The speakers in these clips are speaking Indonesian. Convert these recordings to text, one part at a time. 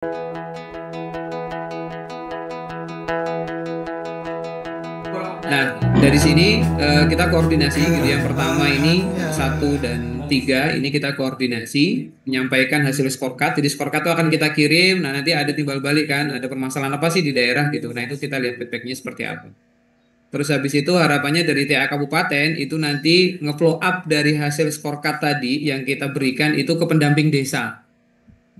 Nah, dari sini kita koordinasi gitu. Yang pertama ini 1 dan 3 ini kita koordinasi menyampaikan hasil scorecard. Jadi scorecard itu akan kita kirim. Nah, nanti ada timbal balik kan, ada permasalahan apa sih di daerah gitu. Nah, itu kita lihat feedbacknya seperti apa. Terus habis itu harapannya dari TA Kabupaten itu nanti nge-flow up dari hasil scorecard tadi yang kita berikan itu ke pendamping desa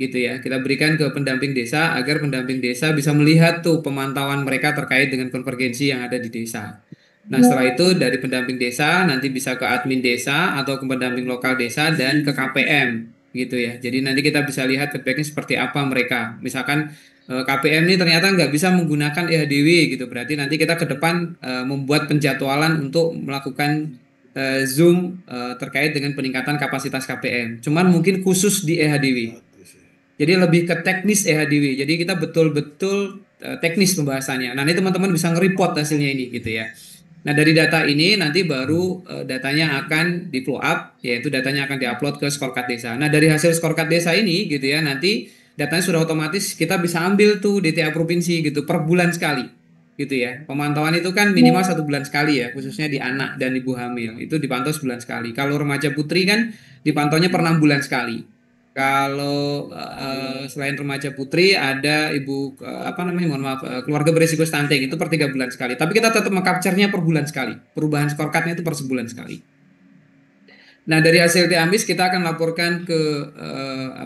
gitu ya. Kita berikan ke pendamping desa agar pendamping desa bisa melihat tuh pemantauan mereka terkait dengan konvergensi yang ada di desa. Nah, setelah itu dari pendamping desa nanti bisa ke admin desa atau ke pendamping lokal desa dan ke KPM gitu ya. Jadi nanti kita bisa lihat feedbacknya seperti apa mereka. Misalkan KPM ini ternyata nggak bisa menggunakan EHDW gitu. Berarti nanti kita ke depan membuat penjadwalan untuk melakukan Zoom terkait dengan peningkatan kapasitas KPM. Cuman mungkin khusus di EHDW. Jadi lebih ke teknis EHDW. Jadi kita betul-betul teknis pembahasannya. Nah, ini teman-teman bisa nge-report hasilnya ini gitu ya. Nah, dari data ini nanti baru datanya akan di-flow up, yaitu datanya akan di-upload ke scorecard desa. Nah, dari hasil scorecard desa ini gitu ya, nanti datanya sudah otomatis kita bisa ambil tuh DTA provinsi gitu per bulan sekali gitu ya. Pemantauan itu kan minimal 1 bulan sekali ya, khususnya di anak dan ibu hamil itu dipantau sebulan sekali. Kalau remaja putri kan dipantaunya per 6 bulan sekali. Kalau selain remaja putri ada ibu apa namanya, mohon maaf, keluarga berisiko stunting itu per 3 bulan sekali. Tapi kita tetap mengcapture-nya per bulan sekali. Perubahan scorecardnya itu per sebulan sekali. Nah, dari hasil TAMIS kita akan laporkan ke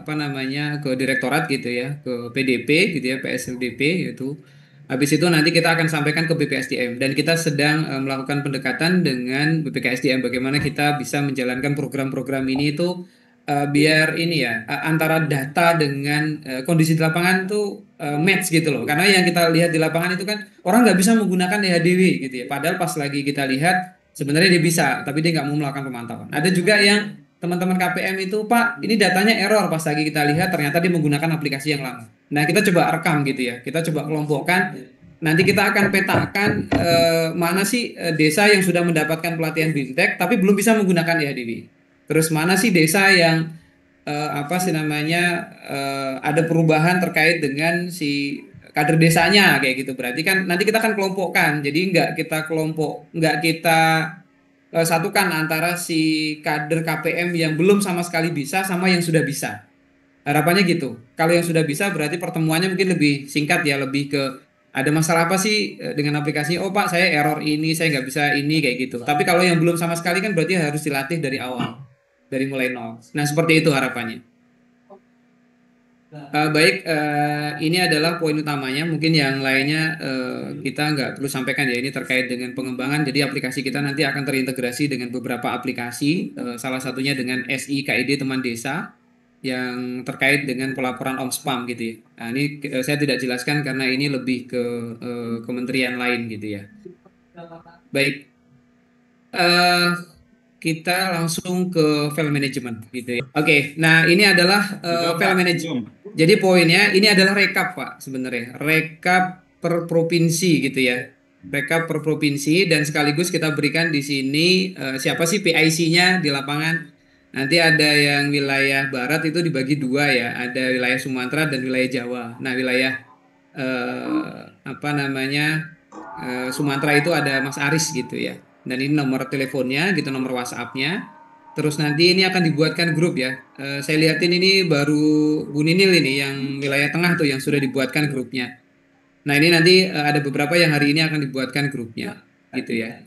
apa namanya, ke direktorat gitu ya, ke PDP gitu ya, PSLDP yaitu. Habis itu nanti kita akan sampaikan ke BPSDM dan kita sedang melakukan pendekatan dengan BPKSDM bagaimana kita bisa menjalankan program-program ini itu biar ini ya antara data dengan kondisi di lapangan tuh match gitu loh. Karena yang kita lihat di lapangan itu kan orang nggak bisa menggunakan EHDW gitu ya. Padahal pas lagi kita lihat sebenarnya dia bisa, tapi dia nggak mau melakukan pemantauan. Ada juga yang teman-teman KPM itu, Pak, ini datanya error. Pas lagi kita lihat, ternyata dia menggunakan aplikasi yang lama. Nah, kita coba rekam gitu ya. Kita coba kelompokkan. Nanti kita akan petakan mana sih desa yang sudah mendapatkan pelatihan BIMTEK, tapi belum bisa menggunakan EHDW. Terus mana sih desa yang apa sih namanya ada perubahan terkait dengan si kader desanya kayak gitu. Berarti kan nanti kita akan kelompokkan. Jadi nggak kita satukan antara si kader KPM yang belum sama sekali bisa sama yang sudah bisa. Harapannya gitu. Kalau yang sudah bisa berarti pertemuannya mungkin lebih singkat ya, lebih ke ada masalah apa sih dengan aplikasi? Oh Pak, saya error ini, saya nggak bisa ini kayak gitu. Tapi kalau yang belum sama sekali kan berarti harus dilatih dari awal, dari mulai nol. Nah, seperti itu harapannya. Baik, ini adalah poin utamanya. Mungkin yang lainnya kita nggak perlu sampaikan ya. Ini terkait dengan pengembangan. Jadi aplikasi kita nanti akan terintegrasi dengan beberapa aplikasi. Salah satunya dengan SI KID Teman Desa yang terkait dengan pelaporan Omspam gitu ya. Nah, ini saya tidak jelaskan karena ini lebih ke kementerian lain gitu ya. Baik, eh, kita langsung ke file management gitu ya. Oke, nah ini adalah file management. Jadi poinnya ini adalah rekap Pak sebenarnya. Rekap per provinsi gitu ya. Rekap per provinsi dan sekaligus kita berikan di sini siapa sih PIC-nya di lapangan. Nanti ada yang wilayah barat itu dibagi dua ya. Ada wilayah Sumatera dan wilayah Jawa. Nah, wilayah apa namanya Sumatera itu ada Mas Aris gitu ya. Dan ini nomor teleponnya gitu, nomor WhatsApp-nya. Terus nanti ini akan dibuatkan grup ya. Saya lihatin ini baru Bu Ninil ini yang wilayah tengah tuh yang sudah dibuatkan grupnya. Nah, ini nanti ada beberapa yang hari ini akan dibuatkan grupnya gitu ya.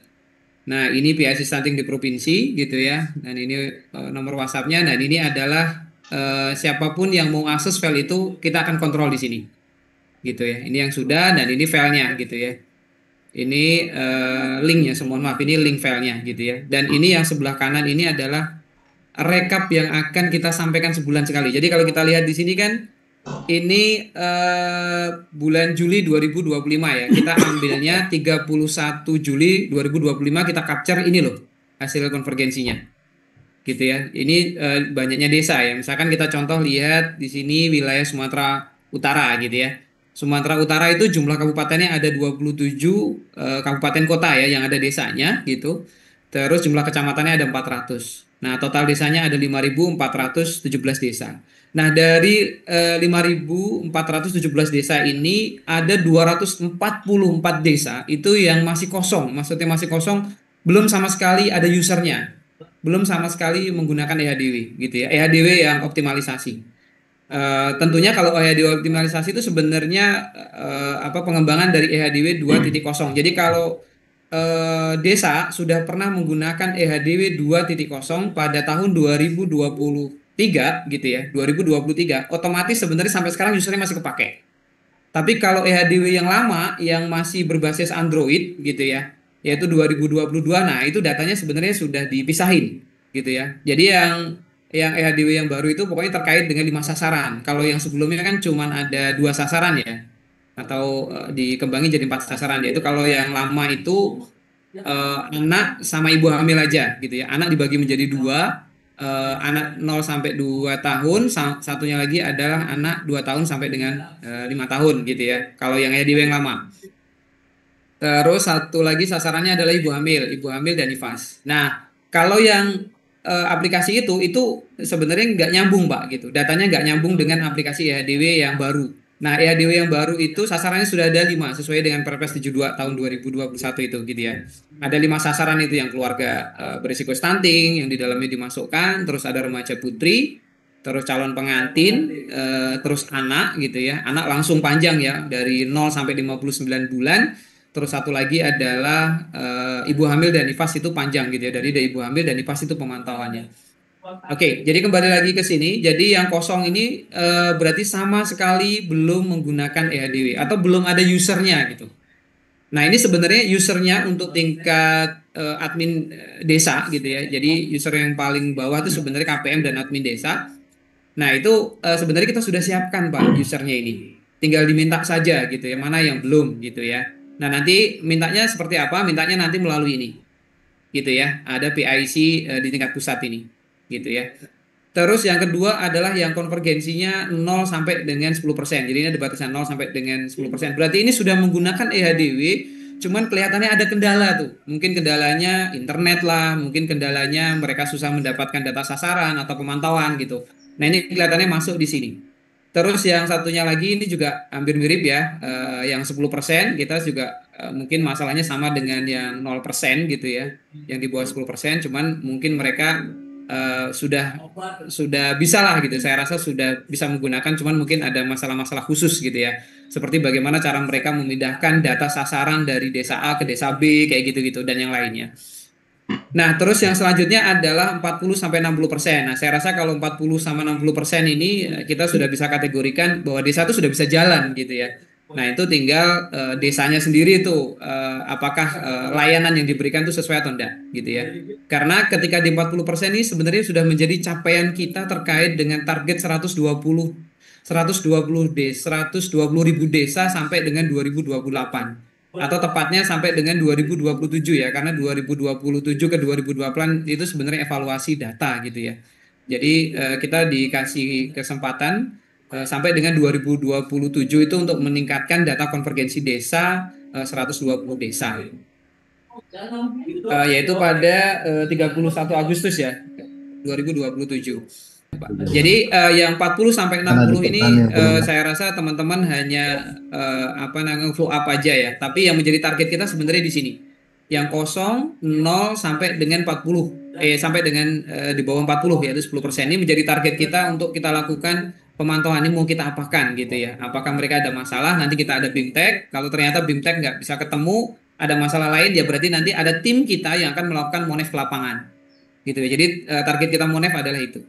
Nah, ini PIC stunting di provinsi gitu ya. Dan ini nomor WhatsApp-nya. Dan ini adalah siapapun yang mau akses file itu kita akan kontrol di sini gitu ya. Ini yang sudah dan ini filenya gitu ya. Ini linknya, mohon maaf, ini link filenya gitu ya. Dan ini yang sebelah kanan ini adalah rekap yang akan kita sampaikan sebulan sekali. Jadi kalau kita lihat di sini kan ini bulan Juli 2025 ya. Kita ambilnya 31 Juli 2025 kita capture ini loh hasil konvergensinya. Gitu ya. Ini banyaknya desa ya. Misalkan kita contoh lihat di sini wilayah Sumatera Utara gitu ya. Sumatera Utara itu jumlah kabupatennya ada 27 kabupaten kota ya yang ada desanya gitu. Terus jumlah kecamatannya ada 400. Nah, total desanya ada 5.417 desa. Nah, dari 5.417 desa ini ada 244 desa itu yang masih kosong. Maksudnya masih kosong, belum sama sekali ada usernya. Belum sama sekali menggunakan EHDW gitu ya. EHDW yang optimalisasi. Tentunya kalau EHDW optimalisasi itu sebenarnya apa pengembangan dari EHDW 2.0. Jadi kalau desa sudah pernah menggunakan EHDW 2.0 pada tahun 2023 gitu ya, 2023, otomatis sebenarnya sampai sekarang usernya masih kepake. Tapi kalau EHDW yang lama yang masih berbasis Android gitu ya, yaitu 2022, nah itu datanya sebenarnya sudah dipisahin gitu ya. Jadi yang EHDW yang baru itu pokoknya terkait dengan 5 sasaran. Kalau yang sebelumnya kan cuma ada 2 sasaran ya, atau dikembangin jadi 4 sasaran. Yaitu kalau yang lama itu anak sama ibu hamil aja gitu ya. Anak dibagi menjadi dua, anak 0 sampai 2 tahun, satunya lagi adalah anak 2 tahun sampai dengan 5 tahun gitu ya. Kalau yang EDW yang lama. Terus satu lagi sasarannya adalah ibu hamil dan nifas. Nah, kalau yang aplikasi itu sebenarnya nggak nyambung, Pak, gitu. Datanya nggak nyambung dengan aplikasi EHDW yang baru. Nah, EHDW yang baru itu sasarannya sudah ada 5 sesuai dengan Perpres 72 tahun 2021 itu gitu ya. Ada 5 sasaran itu yang keluarga berisiko stunting yang di dalamnya dimasukkan, terus ada remaja putri, terus calon pengantin, terus anak gitu ya. Anak langsung panjang ya dari 0 sampai 59 bulan. Terus satu lagi adalah ibu hamil dan nifas itu panjang gitu ya. Dari ibu hamil dan nifas itu pemantauannya. Oke, jadi kembali lagi ke sini. Jadi yang kosong ini berarti sama sekali belum menggunakan EHDW atau belum ada usernya gitu. Nah, ini sebenarnya usernya untuk tingkat admin desa gitu ya. Jadi user yang paling bawah itu sebenarnya KPM dan admin desa. Nah, itu sebenarnya kita sudah siapkan, Pak, usernya ini. Tinggal diminta saja gitu ya, mana yang belum gitu ya. Nah, nanti mintanya seperti apa? Mintanya nanti melalui ini. Gitu ya. Ada PIC di tingkat pusat ini. Gitu ya. Terus yang kedua adalah yang konvergensinya 0 sampai dengan 10%. Jadi ini ada batasan 0 sampai dengan 10%. Berarti ini sudah menggunakan EHDW, cuman kelihatannya ada kendala tuh. Mungkin kendalanya internet lah, mungkin kendalanya mereka susah mendapatkan data sasaran atau pemantauan gitu. Nah, ini kelihatannya masuk di sini. Terus yang satunya lagi ini juga hampir mirip ya, yang 10% kita juga mungkin masalahnya sama dengan yang 0% gitu ya, yang di bawah 10%, cuman mungkin mereka sudah bisa lah gitu. Saya rasa sudah bisa menggunakan, cuman mungkin ada masalah-masalah khusus gitu ya. Seperti bagaimana cara mereka memindahkan data sasaran dari desa A ke desa B kayak gitu-gitu dan yang lainnya. Nah, terus yang selanjutnya adalah 40 sampai 60%. Nah, saya rasa kalau 40 sama 60% ini kita sudah bisa kategorikan bahwa desa itu sudah bisa jalan gitu ya. Nah, itu tinggal desanya sendiri itu apakah layanan yang diberikan itu sesuai atau enggak gitu ya. Karena ketika di 40% ini sebenarnya sudah menjadi capaian kita terkait dengan target 120 ribu desa sampai dengan 2028 atau tepatnya sampai dengan 2027 ya, karena 2027 ke 2028 itu sebenarnya evaluasi data gitu ya. Jadi kita dikasih kesempatan sampai dengan 2027 itu untuk meningkatkan data konvergensi desa 120 desa. Yaitu pada 31 Agustus ya 2027. Jadi yang 40 sampai 60 ini saya rasa teman-teman hanya apa namanya flow up aja ya. Tapi yang menjadi target kita sebenarnya di sini. Yang kosong 0 sampai dengan 40 sampai dengan di bawah 40 yaitu 10% ini menjadi target kita untuk kita lakukan pemantauan ini mau kita apakan gitu ya. Apakah mereka ada masalah, nanti kita ada BIMTEK. Kalau ternyata BIMTEK nggak bisa ketemu, ada masalah lain ya berarti nanti ada tim kita yang akan melakukan monef ke lapangan. Gitu ya. Jadi target kita monef adalah itu.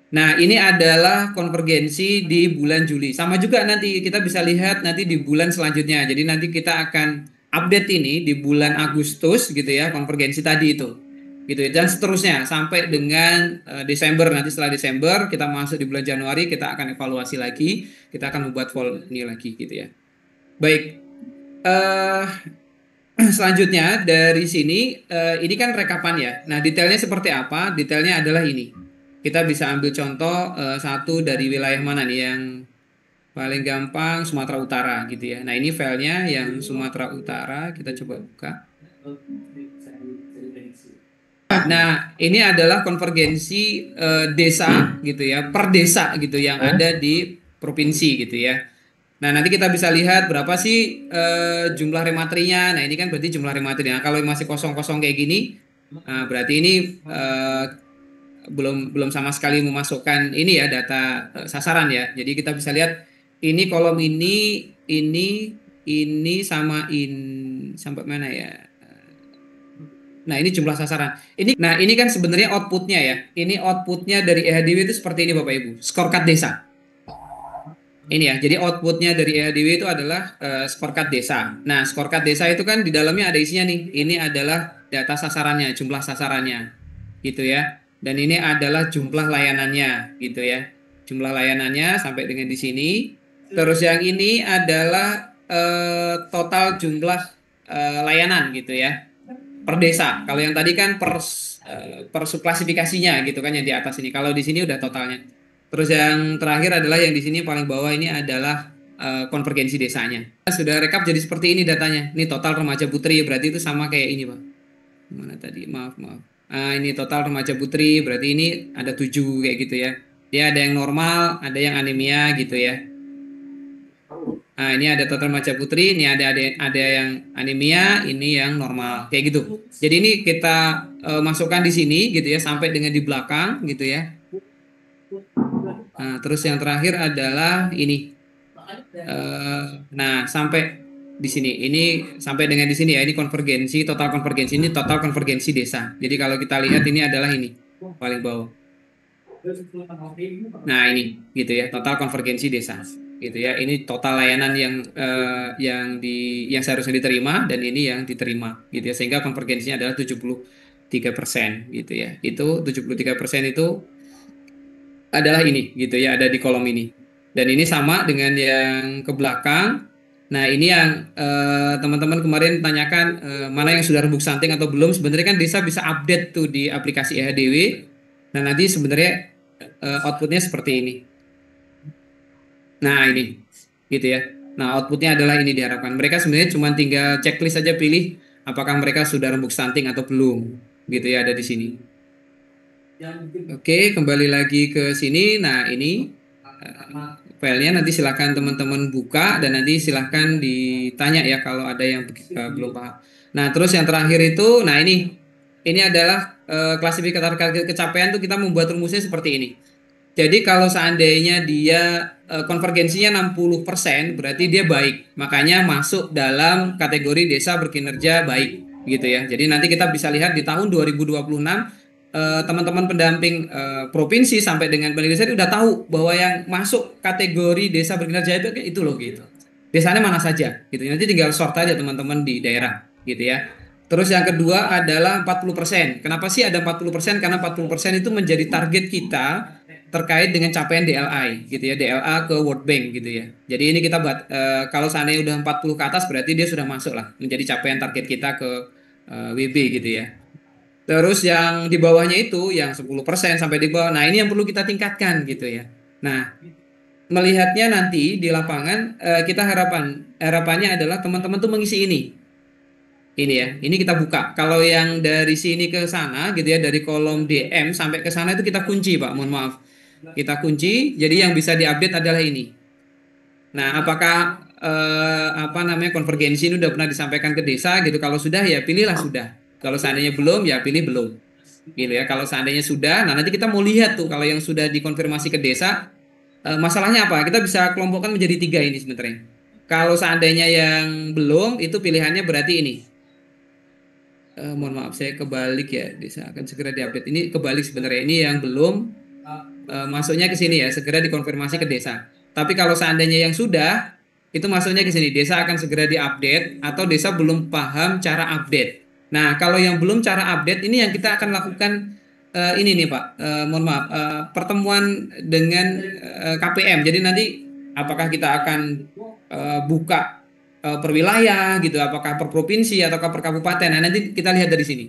Nah, ini adalah konvergensi di bulan Juli. Sama juga nanti kita bisa lihat nanti di bulan selanjutnya. Jadi nanti kita akan update ini di bulan Agustus gitu ya, konvergensi tadi itu. Gitu ya. Dan seterusnya sampai dengan Desember. Nanti setelah Desember kita masuk di bulan Januari, kita akan evaluasi lagi, kita akan membuat vol ini lagi gitu ya. Baik. Selanjutnya dari sini ini kan rekapan ya. Nah, detailnya seperti apa? Detailnya adalah ini. Kita bisa ambil contoh satu dari wilayah mana nih yang paling gampang Sumatera Utara gitu ya. Nah, ini filenya yang Sumatera Utara, kita coba buka. Nah, ini adalah konvergensi desa gitu ya, per desa gitu yang ada di provinsi gitu ya. Nah, nanti kita bisa lihat berapa sih jumlah rematrinya. Nah, ini kan berarti jumlah rematri. Nah, kalau masih kosong-kosong kayak gini, berarti ini belum belum sama sekali memasukkan ini ya data sasaran ya. Jadi kita bisa lihat ini kolom ini sama sampai mana ya? Nah, ini jumlah sasaran. Ini kan sebenarnya outputnya ya. Ini outputnya dari EHDW itu seperti ini Bapak Ibu. Scorecard desa. Ini ya. Jadi outputnya dari EHDW itu adalah scorecard desa. Nah, scorecard desa itu kan di dalamnya ada isinya nih. Ini adalah data sasarannya, jumlah sasarannya, gitu ya. Dan ini adalah jumlah layanannya, gitu ya. Jumlah layanannya sampai dengan di sini. Terus yang ini adalah total jumlah layanan, gitu ya, per desa. Kalau yang tadi kan per subklasifikasinya gitu kan yang di atas ini. Kalau di sini udah totalnya. Terus yang terakhir adalah yang di sini paling bawah ini adalah konvergensi desanya. Sudah rekap jadi seperti ini datanya. Ini total remaja putri berarti itu sama kayak ini, Pak. Mana tadi? Maaf. Ini total remaja putri berarti ini ada 7 kayak gitu ya. Dia ada yang normal, ada yang anemia gitu ya. Nah, ini ada total remaja putri, ini ada yang anemia, ini yang normal, kayak gitu. Jadi ini kita masukkan di sini gitu ya sampai dengan di belakang gitu ya. Nah, terus yang terakhir adalah ini. Nah, sampai di sini. Ini sampai dengan di sini ya. Ini konvergensi, total konvergensi. Ini total konvergensi desa. Jadi kalau kita lihat ini adalah ini paling bawah. Nah, ini gitu ya, total konvergensi desa. Gitu ya. Ini total layanan yang seharusnya diterima dan ini yang diterima gitu ya. Sehingga konvergensinya adalah 73% gitu ya. Itu 73% itu adalah ini gitu ya, ada di kolom ini. Dan ini sama dengan yang ke belakang. Nah, ini yang teman-teman kemarin tanyakan mana yang sudah rembuk stunting atau belum. Sebenarnya kan desa bisa update tuh di aplikasi EHDW. Nah, nanti sebenarnya outputnya seperti ini. Nah, ini gitu ya. Nah, outputnya adalah ini diharapkan. Mereka sebenarnya cuma tinggal checklist saja, pilih apakah mereka sudah rembuk stunting atau belum. Gitu ya, ada di sini. Oke, kembali lagi ke sini. Nah, ini filenya nanti silahkan teman-teman buka dan nanti silahkan ditanya ya kalau ada yang belum paham. Nah, terus yang terakhir itu, nah ini adalah klasifikasi kecapaian tuh kita membuat rumusnya seperti ini. Jadi kalau seandainya dia konvergensinya 60%, berarti dia baik. Makanya masuk dalam kategori desa berkinerja baik gitu ya. Jadi nanti kita bisa lihat di tahun 2026 teman-teman pendamping provinsi sampai dengan peneliti desa udah tahu bahwa yang masuk kategori desa berkinerja itu loh gitu. Desanya mana saja gitu. Nanti tinggal sort aja teman-teman di daerah gitu ya. Terus yang kedua adalah 40%. Kenapa sih ada 40%? Karena 40% itu menjadi target kita terkait dengan capaian DLI gitu ya, DLA ke World Bank gitu ya. Jadi ini kita buat kalau seandainya udah 40 ke atas berarti dia sudah masuk lah menjadi capaian target kita ke WB gitu ya. Terus yang di bawahnya itu yang 10% sampai di bawah. Nah, ini yang perlu kita tingkatkan gitu ya. Nah, melihatnya nanti di lapangan kita harapannya adalah teman-teman tuh mengisi ini. Ini ya, ini kita buka. Kalau yang dari sini ke sana gitu ya, dari kolom DM sampai ke sana itu kita kunci, Pak. Mohon maaf. Kita kunci. Jadi yang bisa diupdate adalah ini. Nah, apakah apa namanya konvergensi ini udah pernah disampaikan ke desa gitu? Kalau sudah ya pilihlah sudah. Kalau seandainya belum ya pilih belum. Gitu ya. Kalau seandainya sudah, nah nanti kita mau lihat tuh kalau yang sudah dikonfirmasi ke desa masalahnya apa? Kita bisa kelompokkan menjadi 3 ini sebenarnya. Kalau seandainya yang belum itu pilihannya berarti ini. Mohon maaf saya kebalik ya, desa akan segera diupdate. Ini kebalik sebenarnya, ini yang belum masuknya ke sini ya, segera dikonfirmasi ke desa. Tapi kalau seandainya yang sudah itu masuknya ke sini, desa akan segera diupdate atau desa belum paham cara update. Nah, kalau yang belum cara update ini yang kita akan lakukan ini nih Pak, mohon maaf, pertemuan dengan KPM. Jadi nanti apakah kita akan buka per wilayah gitu, apakah per provinsi atau per kabupaten. Nah, nanti kita lihat dari sini.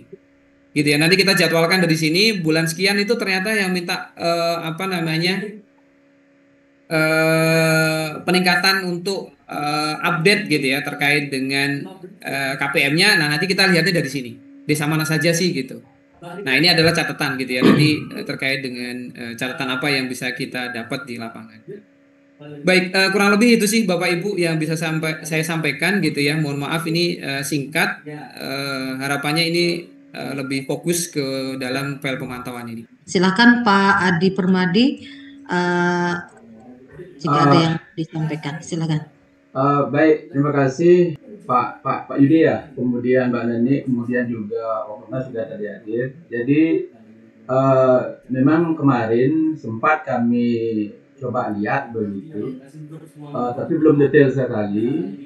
Gitu ya. Nanti kita jadwalkan dari sini bulan sekian itu ternyata yang minta apa namanya? Peningkatan untuk update gitu ya terkait dengan KPM-nya. Nah, nanti kita lihatnya dari sini. Desa mana saja sih gitu. Nah, ini adalah catatan gitu ya. Nanti terkait dengan catatan apa yang bisa kita dapat di lapangan. Baik, kurang lebih itu sih Bapak Ibu yang bisa saya sampaikan gitu ya. Mohon maaf ini singkat. Harapannya ini lebih fokus ke dalam file pemantauan ini. Silakan Pak Adi Permadi, eh, jika ada yang disampaikan, silakan. Baik, terima kasih Pak Yudi ya, kemudian Mbak Neni, kemudian juga Pak Purna sudah tadi hadir. Jadi memang kemarin sempat kami coba lihat begitu, tapi belum detail sekali.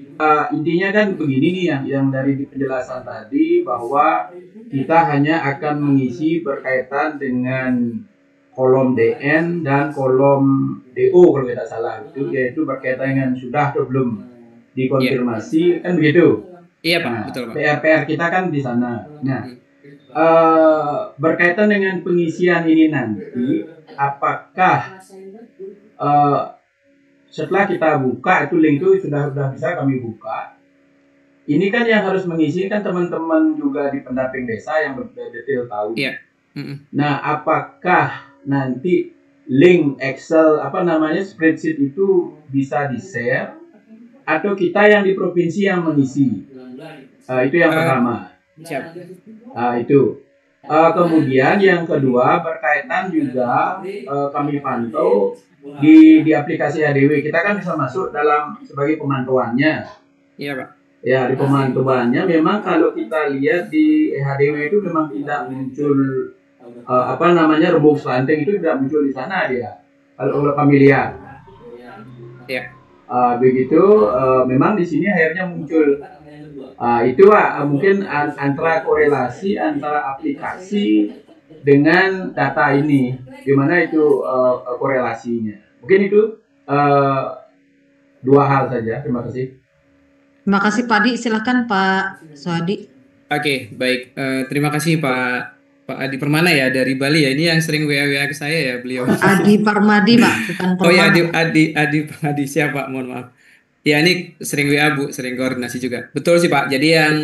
Intinya kan begini nih yang dari penjelasan tadi bahwa kita hanya akan mengisi berkaitan dengan kolom DN dan kolom DO kalau tidak salah itu, yaitu berkaitan dengan sudah atau belum dikonfirmasi kan begitu. Iya Pak, Nah, betul Pak. PR kita kan di sana. Nah, berkaitan dengan pengisian ini nanti, apakah setelah kita buka itu link itu sudah bisa kami buka. Ini kan yang harus mengisi kan teman-teman juga di pendamping desa yang detail tahu. Iya. Nah, apakah nanti link Excel spreadsheet itu bisa di-share atau kita yang di provinsi yang mengisi? Itu yang pertama. Siap. Itu. Kemudian yang kedua berkaitan juga kami pantau di aplikasi HDW kita kan bisa masuk dalam sebagai pemantauannya. Iya Pak. Ya, di pemantauannya memang kalau kita lihat di HDW itu memang tidak muncul rembuk slanting itu tidak muncul di sana dia. Kalau kami lihat. Ya. Begitu memang di sini akhirnya muncul. Itu mungkin antara korelasi antara aplikasi dengan data ini, gimana itu korelasinya. Mungkin itu dua hal saja. Terima kasih. Terima kasih Pak Adi, silakan Pak Suhadi. Oke, baik. Terima kasih Pak Adi Permana ya dari Bali ya. Ini yang sering WA ke saya ya beliau. Adi Permadi Pak, bukan Permana. Oh ya, Adi siapa? Mohon maaf. Ya ini sering WA Bu, sering koordinasi juga. Betul sih Pak. Jadi yang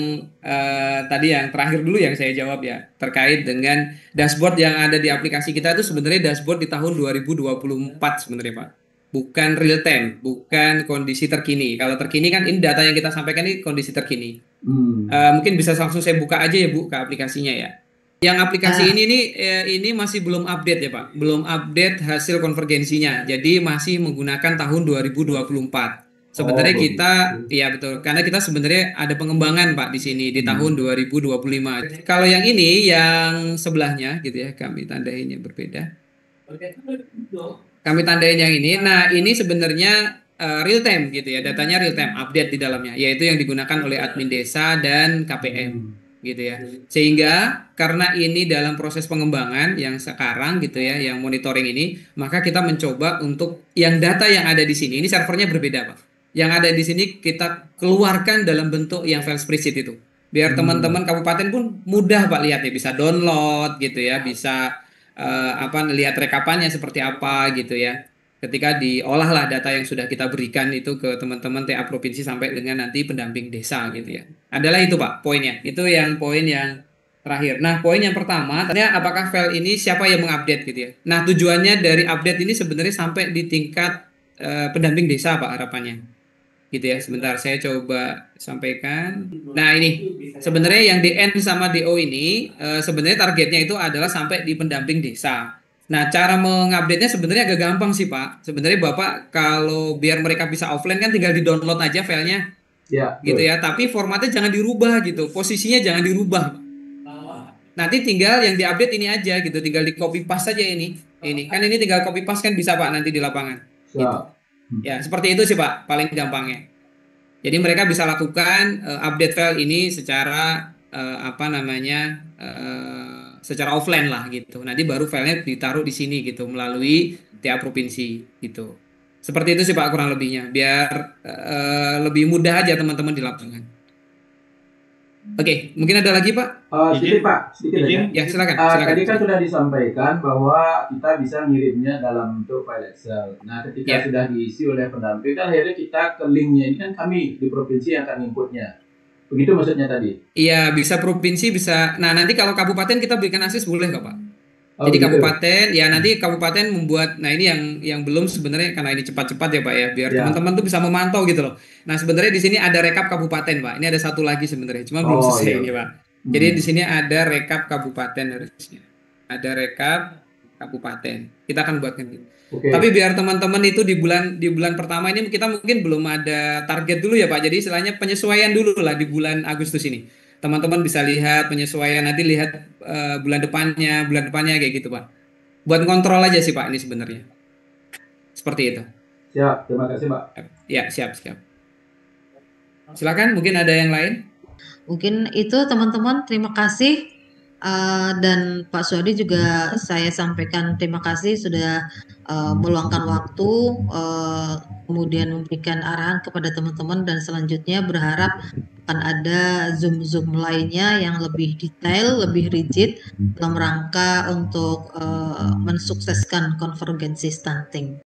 tadi yang terakhir dulu yang saya jawab ya terkait dengan dashboard yang ada di aplikasi kita itu sebenarnya dashboard di tahun 2024 sebenarnya Pak. Bukan real time, bukan kondisi terkini. Kalau terkini kan ini data yang kita sampaikan ini kondisi terkini. Mungkin bisa langsung saya buka aja ya Bu ke aplikasinya ya. Yang aplikasi ini masih belum update ya Pak, belum update hasil konvergensinya. Jadi masih menggunakan tahun 2024. Sebenarnya kita, ya betul, karena kita sebenarnya ada pengembangan Pak di sini di tahun 2025. Kalau yang ini, yang sebelahnya gitu ya, kami tandain yang berbeda. Kami tandain yang ini. Nah, ini sebenarnya real time gitu ya, datanya real time, update di dalamnya, yaitu yang digunakan oleh admin desa dan KPM gitu ya. Sehingga karena ini dalam proses pengembangan yang sekarang gitu ya, yang monitoring ini, maka kita mencoba untuk yang data yang ada di sini, ini servernya berbeda Pak. Yang ada di sini kita keluarkan dalam bentuk yang file spreadsheet itu. Biar teman-teman kabupaten pun mudah Pak lihat ya, bisa download gitu ya, bisa lihat rekapannya seperti apa gitu ya. Ketika diolahlah data yang sudah kita berikan itu ke teman-teman TA provinsi sampai dengan nanti pendamping desa gitu ya. Adalah itu Pak poinnya. Itu yang poin yang terakhir. Nah, poin yang pertama, tanya apakah file ini siapa yang mengupdate gitu ya. Nah, tujuannya dari update ini sebenarnya sampai di tingkat pendamping desa Pak harapannya. Gitu ya. Sebentar saya coba sampaikan. Nah, ini sebenarnya yang DN sama DO ini sebenarnya targetnya itu adalah sampai di pendamping desa. Nah, cara mengupdate-nya sebenarnya agak gampang sih, Pak. Sebenarnya Bapak kalau biar mereka bisa offline kan tinggal di-download aja filenya. Ya, gitu ya. Tapi formatnya jangan dirubah gitu. Posisinya jangan dirubah. Nanti tinggal yang diupdate ini aja gitu. Tinggal di copy paste saja ini. Ini kan ini tinggal copy paste kan bisa Pak nanti di lapangan. Gitu. Ya, seperti itu sih Pak, paling gampangnya. Jadi mereka bisa lakukan update file ini secara secara offline lah gitu. Nanti baru filenya ditaruh di sini gitu melalui TA provinsi gitu. Seperti itu sih Pak kurang lebihnya, biar lebih mudah aja teman-teman di lapangan. Oke, mungkin ada lagi Pak? Sedikit Pak, sedikit aja. Ya silakan. Tadi kan sudah disampaikan bahwa kita bisa ngirimnya dalam bentuk file Excel. Nah, ketika sudah diisi oleh pendamping kan akhirnya kita ke linknya ini kan kami di provinsi yang akan inputnya. Begitu maksudnya tadi. Iya, bisa provinsi, bisa. Nah, nanti kalau kabupaten kita berikan akses boleh nggak, Pak? Oh Jadi begitu. kabupaten, ya nanti kabupaten membuat, nah ini yang belum sebenarnya karena ini cepat-cepat ya Pak ya, biar Ya. teman-teman tuh bisa memantau gitu loh. Nah sebenarnya di sini ada rekap kabupaten Pak. Ini ada satu lagi sebenarnya, cuma belum Oh selesai iya. ini Pak. Jadi Hmm. di sini ada rekap kabupaten harusnya. Ada rekap kabupaten. Kita akan buatkan gitu. Tapi Oke. biar teman-teman itu di bulan pertama ini kita mungkin belum ada target dulu ya Pak. Jadi istilahnya penyesuaian dulu lah di bulan Agustus ini. Teman-teman bisa lihat penyesuaian, nanti lihat bulan depannya kayak gitu Pak. Buat kontrol aja sih Pak ini sebenarnya. Seperti itu. Siap. Terima kasih Pak. Ya, siap, siap. Silakan, mungkin ada yang lain? Mungkin itu teman-teman, terima kasih. Dan Pak Suadi juga saya sampaikan terima kasih sudah meluangkan waktu, kemudian memberikan arahan kepada teman-teman, dan selanjutnya berharap akan ada Zoom lainnya yang lebih detail, lebih rigid dalam rangka untuk mensukseskan konvergensi stunting.